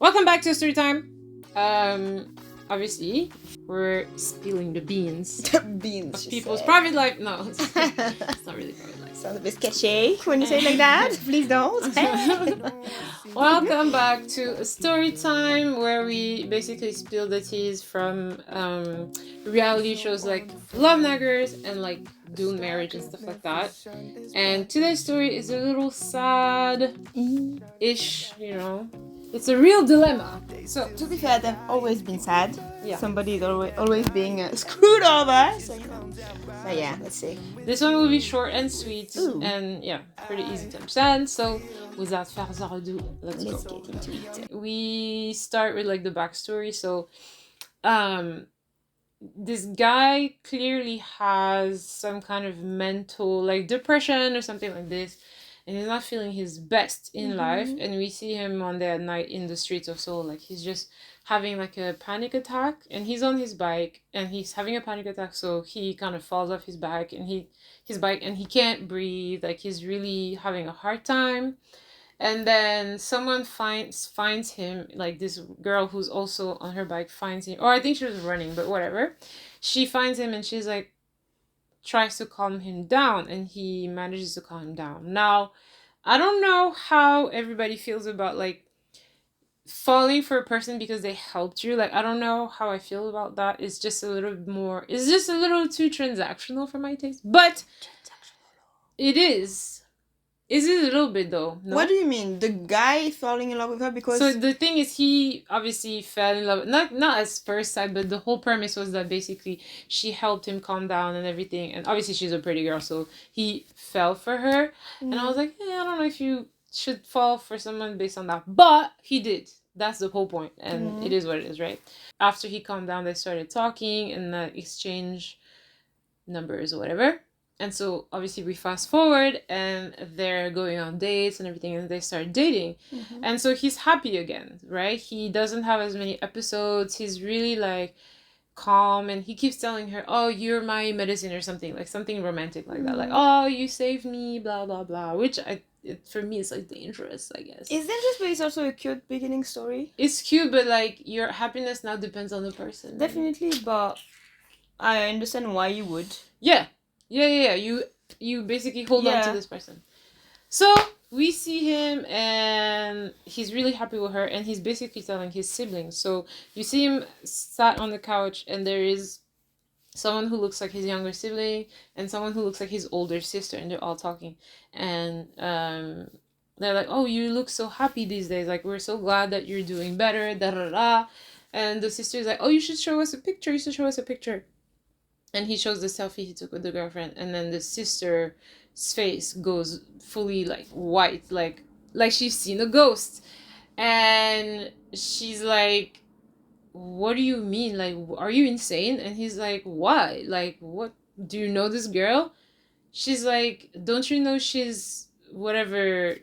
Welcome back to Storytime. Obviously, we're spilling the beans Beans. of people's private life. No, it's not really private life. Sounds a bit sketchy when you say it like that. Please don't. Welcome back to Storytime, where we basically spill the teas from reality shows like Love Naggers and like Dune Marriage and stuff like that. And today's story is a little sad-ish, you know. It's a real dilemma. So To be fair, they've always been sad. yeah, Somebody is always being screwed over. So, you know. But yeah, let's see. this one will be short and sweet. Ooh. And yeah, pretty easy to understand. So without further ado, let's Let's go. get into it. We start with like the backstory. So this guy clearly has some kind of mental like depression or something like this, and he's not feeling his best in life. And we see him one day at night in the streets of Seoul, like he's just having like a panic attack, and he's on his bike and he's having a panic attack, so he kind of falls off his bike and he can't breathe, like he's really having a hard time. And then someone finds him, like this girl who's also on her bike finds him, or I think she was running, but whatever. She finds him and she's like, tries to calm him down, and he manages to calm him down. Now, I don't know how everybody feels about like falling for a person because they helped you. Like, I don't know how I feel about that. It's just a little too transactional for my taste, but it is. Is it a little bit though? No? What do you mean? The guy falling in love with her because... So the thing is, he obviously fell in love, not as first sight, but the whole premise was that basically she helped him calm down and everything, and obviously she's a pretty girl, so he fell for her. And I was like, I don't know if you should fall for someone based on that, but he did. That's the whole point, and it is what it is, right? After he calmed down, they started talking and exchange numbers or whatever. And so obviously we fast forward and they're going on dates and everything, and they start dating. And so he's happy again, right? He doesn't have as many episodes. He's really like calm, and he keeps telling her, oh, you're my medicine, or something, like something romantic like that. Like, oh, you saved me, blah, blah, blah, which for me it's like dangerous, I guess. It's dangerous, but it's also a cute beginning story. It's cute, but like your happiness now depends on the person. Definitely, but I understand why you would. Yeah. You basically hold on to this person. So we see him and he's really happy with her, and he's basically telling his siblings. So you see him sat on the couch, and there is someone who looks like his younger sibling and someone who looks like his older sister, and they're all talking. And they're like, oh, you look so happy these days, like we're so glad that you're doing better, da da da. And the sister's like, oh, you should show us a picture. And he shows the selfie he took with the girlfriend, and then the sister's face goes fully like white, like she's seen a ghost. And she's like, what do you mean? Like, are you insane? And he's like, why? Like, what? Do you know this girl? She's like, don't you know she's whatever.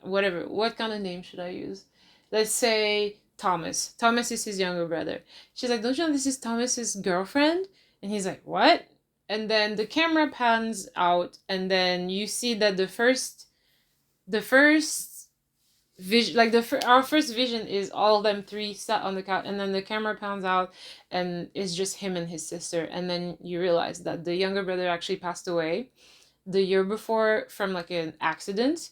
What kind of name should I use? Let's say Thomas. Thomas is his younger brother. She's like, don't you know this is Thomas's girlfriend? And he's like, what? And then the camera pans out, and then you see that the first vision, like our first vision is all them three sat on the couch, and then the camera pans out and it's just him and his sister. And then you realize that the younger brother actually passed away the year before from like an accident,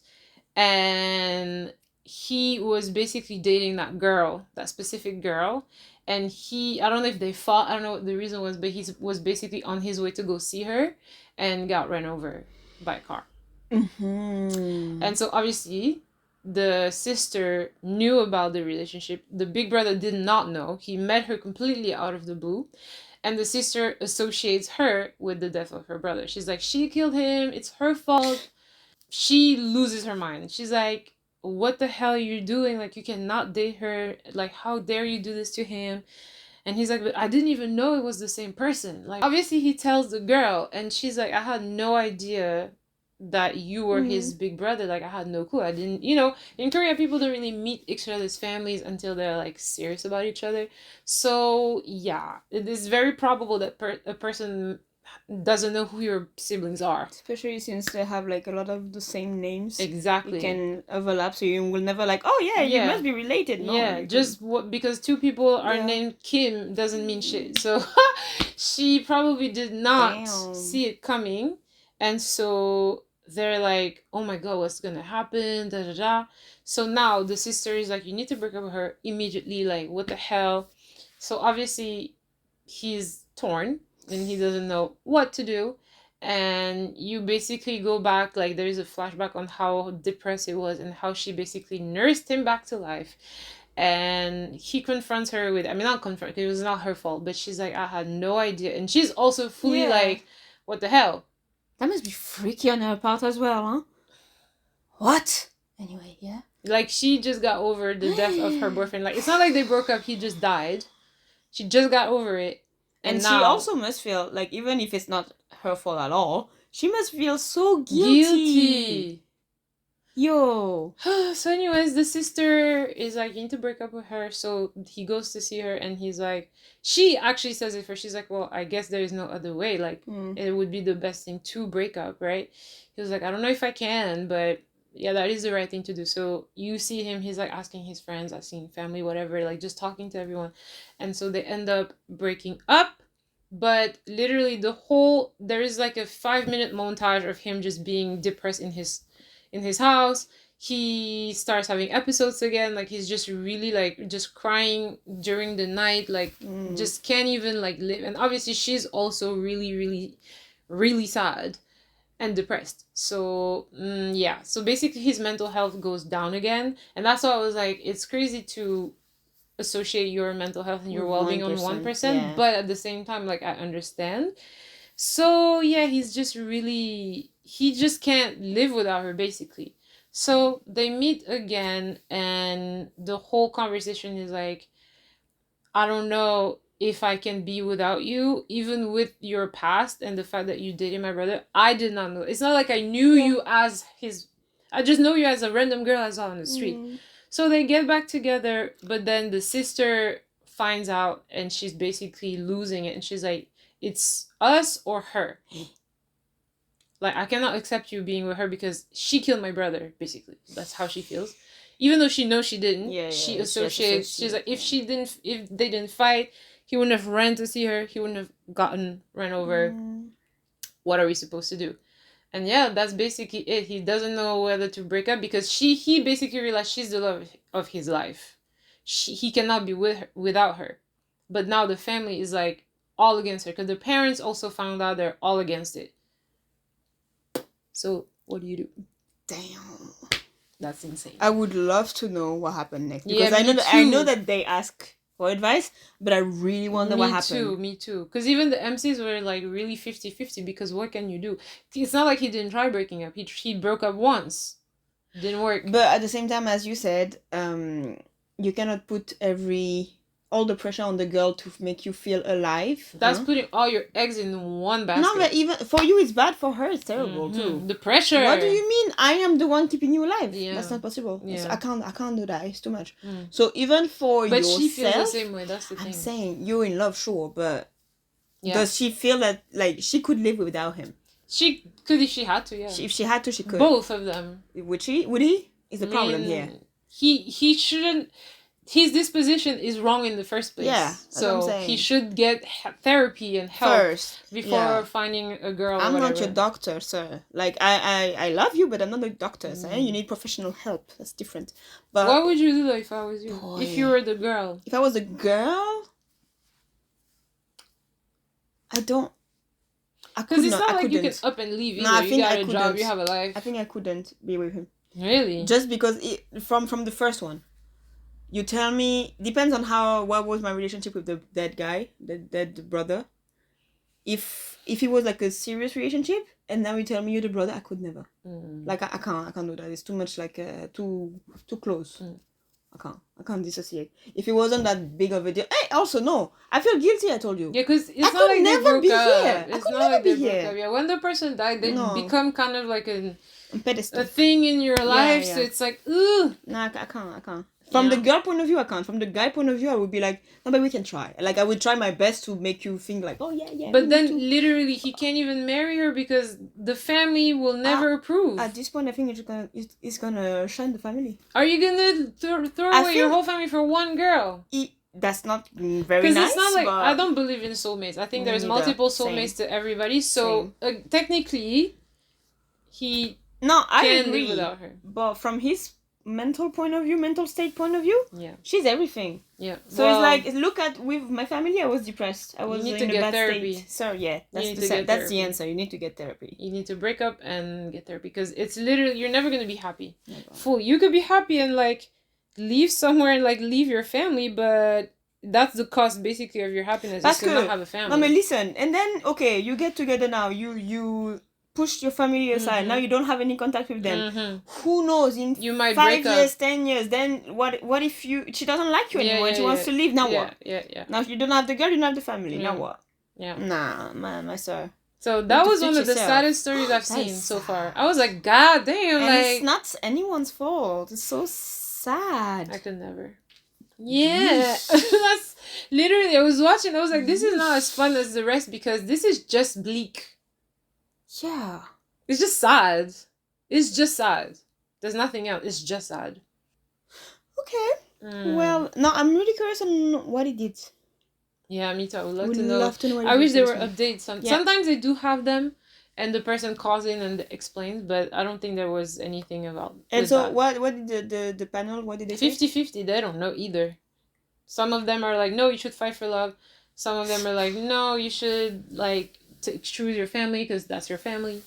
and he was basically dating that specific girl. And I don't know if they fought, I don't know what the reason was, but he was basically on his way to go see her and got run over by a car. And so obviously the sister knew about the relationship. The big brother did not know. He met her completely out of the blue. And the sister associates her with the death of her brother. She's like, she killed him, it's her fault. She loses her mind. She's like, what the hell are you doing? Like, you cannot date her. Like, how dare you do this to him? And he's like, but I didn't even know it was the same person. Like, obviously he tells the girl, and she's like, I had no idea that you were his big brother. Like, I had no clue. I didn't, in Korea, people don't really meet each other's families until they're like serious about each other. So yeah, it is very probable that a person doesn't know who your siblings are. Especially since they have like a lot of the same names. Exactly. It can overlap, so you will never like, oh yeah, you must be related. No, yeah, just because two people are named Kim doesn't mean shit. So she probably did not see it coming, and so they're like, oh my god, what's gonna happen? Da da da. So now the sister is like, you need to break up with her immediately. Like, what the hell? So obviously he's torn and he doesn't know what to do. And you basically go back, like there is a flashback on how depressed he was and how she basically nursed him back to life. And he confronts her with, I mean, not confront, it was not her fault, but she's like, I had no idea. And she's also fully like, what the hell? That must be freaky on her part as well, huh? What? Anyway, yeah. Like, she just got over the death of her boyfriend. Like, it's not like they broke up, he just died. She just got over it. And now, she also must feel, like, even if it's not her fault at all, she must feel so guilty. Yo. So anyways, the sister is like, you need to break up with her. So he goes to see her and he's like, she actually says it first. She's like, well, I guess there is no other way. Like, it would be the best thing to break up, right? He was like, I don't know if I can, but yeah, that is the right thing to do. So you see him, he's like asking his friends, asking family, whatever, like just talking to everyone. And so they end up breaking up. But literally there is like a 5-minute montage of him just being depressed in his house. He starts having episodes again, like he's just really like just crying during the night, like just can't even like live. And obviously she's also really, really, really sad and depressed. So yeah, so basically his mental health goes down again. And that's why I was like, it's crazy to associate your mental health and your well-being on one person, but at the same time, like, I understand. So yeah, he just can't live without her, basically. So they meet again, and the whole conversation is like, I don't know if I can be without you, even with your past and the fact that you dated my brother. I did not know. It's not like I knew you as I just know you as a random girl I saw on the street. So they get back together, but then the sister finds out and she's basically losing it. And she's like, it's us or her. Like, I cannot accept you being with her because she killed my brother, basically. That's how she feels. Even though she knows she didn't, she associates. She's like, if they didn't fight, he wouldn't have ran to see her. He wouldn't have gotten ran over. What are we supposed to do? And yeah, that's basically it. He doesn't know whether to break up because he basically realized she's the love of his life. He cannot be without her. But now the family is like all against her because the parents also found out they're all against it. So what do you do? Damn. That's insane. I would love to know what happened next because I know that they ask for advice, but I really wonder what happened. Me too. Because even the MCs were like really 50-50 because what can you do? It's not like he didn't try breaking up. He broke up once. Didn't work. But at the same time, as you said, you cannot put all the pressure on the girl to make you feel alive. That's putting all your eggs in one basket. No, but even for you, it's bad. For her, it's terrible too. The pressure. What do you mean? I am the one keeping you alive. Yeah. That's not possible. Yeah. I can't do that. It's too much. So even for yourself, but she feels the same way. That's the thing. I'm saying you're in love, sure, but does she feel that like she could live without him? She could if she had to. Yeah. If she had to, she could. Both of them. Would she? Would he? Is the problem here? He shouldn't. His disposition is wrong in the first place. Yeah, so he should get therapy and help first before finding a girl. I'm not your doctor, sir. Like I love you, but I'm not a doctor. So you need professional help. That's different. But what would you do though if I was you? Boy. If you were the girl? If I was a girl, I don't. Because it's not like you can up and leave. No, you got a job. You have a life. I think I couldn't be with him. Really? Just because from the first one. You tell me, depends on what was my relationship with the dead guy, the dead brother. If it was like a serious relationship, and now you tell me you're the brother, I could never. Like I can't do that. It's too much like too close. I can't dissociate. If it wasn't that big of a deal, also no, I feel guilty. I told you. Yeah, because it's not like they broke up. It's not like they broke up. Yeah, when the person died, they become kind of like pedestal. a thing in your life, so it's like, ooh. No, I can't. From the girl point of view, I can't. From the guy point of view, I would be like, no, but we can try. Like, I would try my best to make you think like, oh, yeah. But then, literally, he can't even marry her because the family will never approve. At this point, I think it's gonna shine the family. Are you gonna throw away your whole family for one girl? That's not very nice. Because it's not like, I don't believe in soulmates. I think there's multiple soulmates to everybody. So, technically, he can't live without her. But from his mental state point of view, she's everything. Yeah. So it's like, look at, with my family, I was depressed. I was in a bad state. So that's the answer. You need to get therapy. You need to break up and get therapy, because it's literally, you're never gonna be happy. Never. You could be happy and like leave somewhere and like leave your family, but that's the cost basically of your happiness. Is to not have a family. No, but listen, and then you get together now. You pushed your family aside. Now you don't have any contact with them. Who knows? You might 5 years, 10 years. Then what if she doesn't like you anymore and she wants to leave? Now what? Yeah. Now you don't have the girl, you don't have the family. Now what? Yeah. Nah, man, my sir. So that was one of the saddest stories I've seen so far. I was like, God damn, and it's not anyone's fault. It's so sad. I could never. Yeah. That's literally, I was watching, I was like, this is not as fun as the rest, because this is just bleak. Yeah. It's just sad. It's just sad. There's nothing else. It's just sad. Okay. Well, no, I'm really curious on what he did. Yeah, me too. I would love to know. I wish there were updates. Sometimes they do have them, and the person calls in and explains, but I don't think there was anything about. And so, that. What did the panel? What did they say? 50-50. They don't know either. Some of them are like, no, you should fight for love. Some of them are like, no, you should choose your family because that's your family.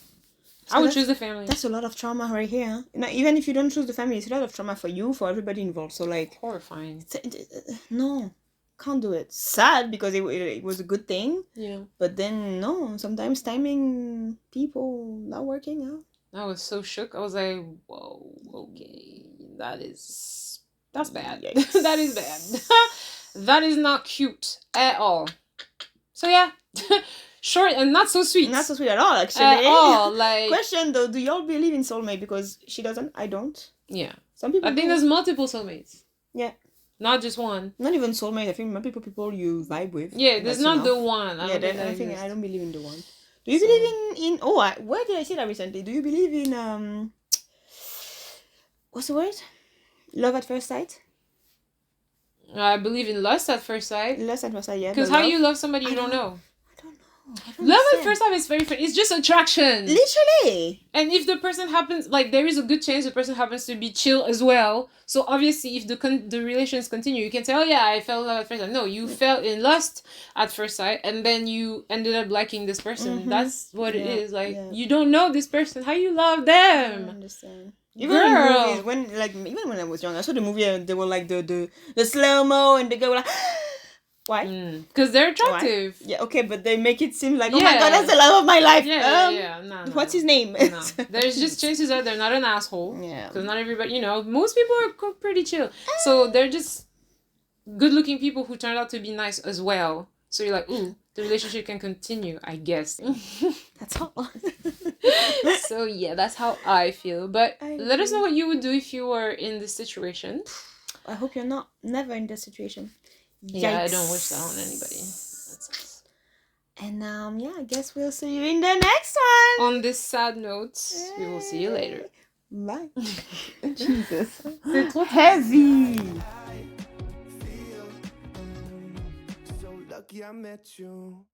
So I would choose the family. That's a lot of trauma right here. Huh? Now, even if you don't choose the family, it's a lot of trauma for you, for everybody involved. So horrifying. No. Can't do it. Sad because it was a good thing. Yeah. But then no, sometimes timing people not working out. I was so shook. I was like, whoa, okay. That's bad. That is bad. That is not cute at all. So yeah. Short and not so sweet. Not so sweet at all, actually. At all. Question though, do y'all believe in soulmate? Because she doesn't, I don't. Yeah. Some people I think there's multiple soulmates. Yeah. Not just one. Not even soulmate. I think maybe people you vibe with. Yeah, there's not the one. I don't believe in the one. Do you believe in? Where did I see that recently? Do you believe in what's the word? Love at first sight. I believe in lust at first sight. Lust at first sight, yeah. Because how you love somebody you don't know. Love at first sight is very different. It's just attraction. Literally. And if the person happens, there is a good chance the person happens to be chill as well. So obviously, if the relations continue, you can say, oh yeah, I fell in love at first sight. No, you fell in lust at first sight, and then you ended up liking this person. Mm-hmm. That's what it is. You don't know this person. How you love them? I understand. Even in movies, even when I was young, I saw the movie and they were like the slow-mo and the guy were like... Why? Because they're attractive. Why? Yeah, okay, but they make it seem like, oh my God, that's the love of my life. No, what's his name? No. There's just chances that they're not an asshole. Yeah. Because not everybody, most people are pretty chill. So they're just good-looking people who turned out to be nice as well. So you're like, ooh, the relationship can continue, I guess. That's all. So yeah, that's how I feel. But let us know what you would do if you were in this situation. I hope you're never in this situation. Yeah, I don't wish that on anybody. And I guess we'll see you in the next one. On this sad note, we will see you later. Bye. Jesus. C'est trop heavy. So lucky I met you.